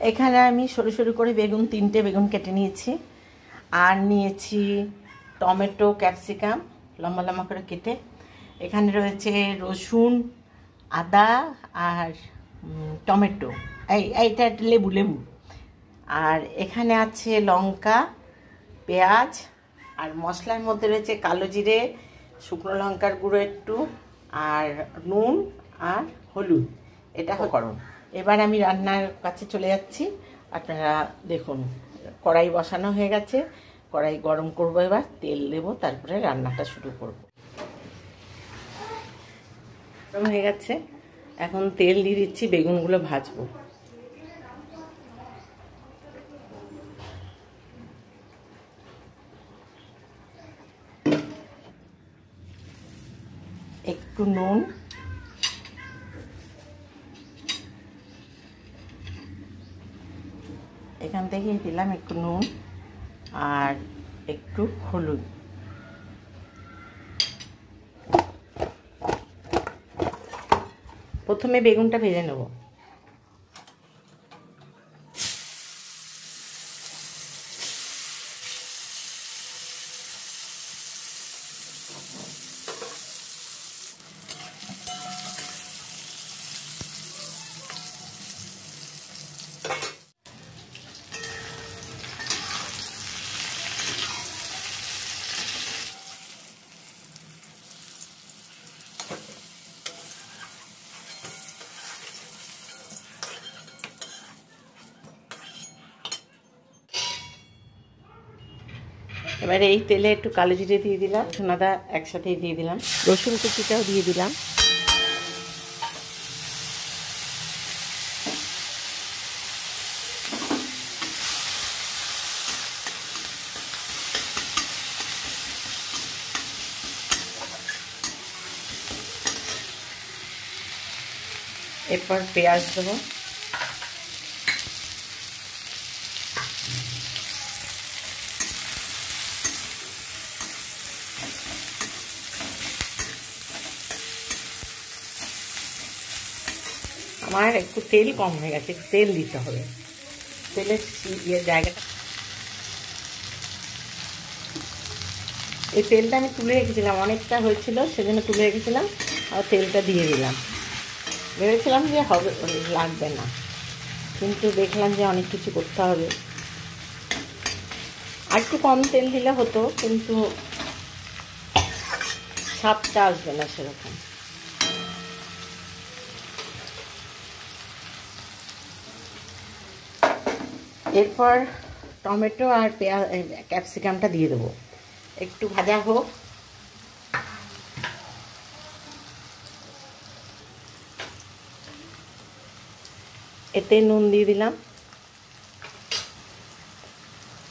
এখানে আমি সরু সরু করে বেগুন 3টে বেগুন কেটে নিয়েছি, আর নিয়েছি টমেটো ক্যাপসিকাম লম্বা লম্বা করে কেটে। এখানে রয়েছে রসুন, আদা আর টমেটো, এইটা লেবু লেবু। আর এখানে আছে লঙ্কা, পেঁয়াজ, আর মশলার মধ্যে রয়েছে কালো জিরে, শুকনো লঙ্কার গুঁড়ো একটু, আর নুন আর হলুদ। এটা করুন। এবার আমি রান্নার কাছে চলে যাচ্ছি। আপনারা দেখুন, কড়াই বসানো হয়ে গেছে, কড়াই গরম করব, এবার তেল দেবো, তারপরে রান্নাটা শুরু করব। গরম হয়ে গেছে, এখন তেল দিয়ে দিচ্ছি, বেগুনগুলো ভাজবো। একটু নুন, এখান থেকে দিলাম একটু নুন আর একটু হলুদ। প্রথমে বেগুনটা ভেজে নেব। এবারে এই তেলে একটু কালো জিরে দিয়ে দিলাম, আদা একসাথেই দিয়ে দিলাম, রসুন কুচিটাও দিয়ে দিলাম। এরপর পেঁয়াজ দেবো, আমার একটু তেল কম হয়ে গেছে, একটু তেল দিতে হবে। তেলের জায়গাটা, এই তেলটা আমি তুলে রেখেছিলাম, অনেকটা হয়েছিল সেজন্য তুলে রেখেছিলাম, আর তেলটা দিয়ে দিলাম। ভেবেছিলাম যে হবে, লাগবে না, কিন্তু দেখলাম যে অনেক কিছু করতে হবে। আর একটু কম তেল দিলে হতো, কিন্তু স্বাদটা আসবে না সেরকম। এরপর টমেটো আর পেঁয়াজ ক্যাপসিকামটা দিয়ে দেবো, একটু ভাজা হোক। এতে নুন দিয়ে দিলাম,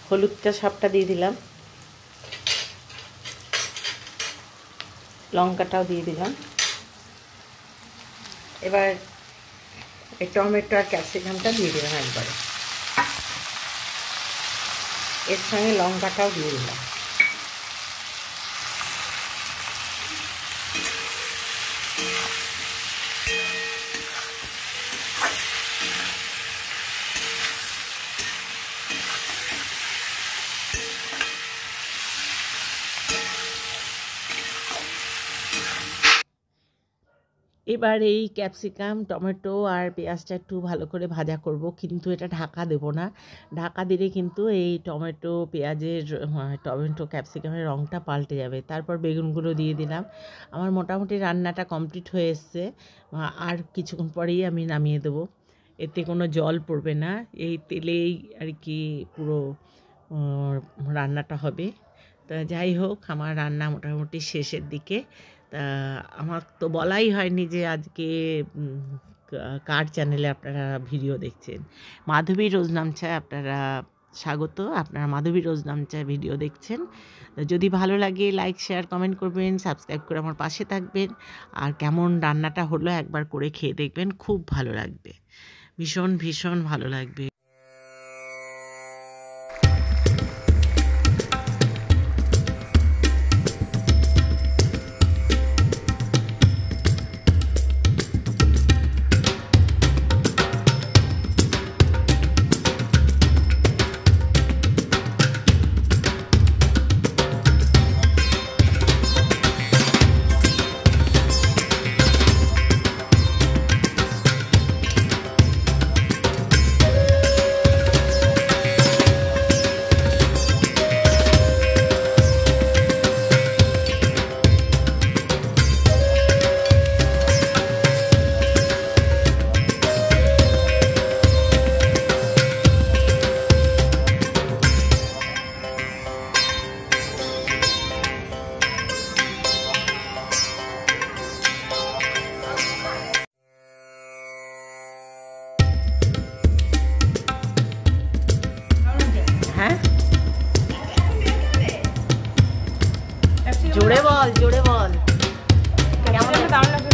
হলুদটা সবটা দিয়ে দিলাম, লঙ্কাটাও দিয়ে দিলাম। এবার এই টমেটো আর ক্যাপসিকামটা দিয়ে দিলাম একবারে, এর সঙ্গে লঙ্কাটাও দিয়ে দিলাম। এবার এই ক্যাপসিকাম, টমেটো আর পেঁয়াজটা একটু ভালো করে ভাজা করব, কিন্তু এটা ঢাকা দেব না। ঢাকা দিলে কিন্তু এই টমেটো ক্যাপসিকামের রঙটা পাল্টে যাবে। তারপর বেগুনগুলো দিয়ে দিলাম। আমার মোটামুটি রান্নাটা কমপ্লিট হয়ে এসছে, আর কিছুক্ষণ পরেই আমি নামিয়ে দেবো। এতে কোনো জল পড়বে না, এই তেলেই আর কি পুরো রান্নাটা হবে। তা যাই হোক, আমার রান্না মোটামুটি শেষের দিকে। তা আমার তো বলাই হয়নি যে আজকে কার চ্যানেলে আপনারা ভিডিও দেখছেন। মাধবী রোজ নামচায় আপনারা স্বাগত, আপনারা মাধবী রোজ নামচায় ভিডিও দেখছেন। যদি ভালো লাগে লাইক শেয়ার কমেন্ট করবেন, সাবস্ক্রাইব করে আমার পাশে থাকবেন। আর কেমন রান্নাটা হলো একবার করে খেয়ে দেখবেন, খুব ভালো লাগবে, ভীষণ ভীষণ ভালো লাগবে। হ্যাঁ জোরে বল কেমন দারুণ লাগছে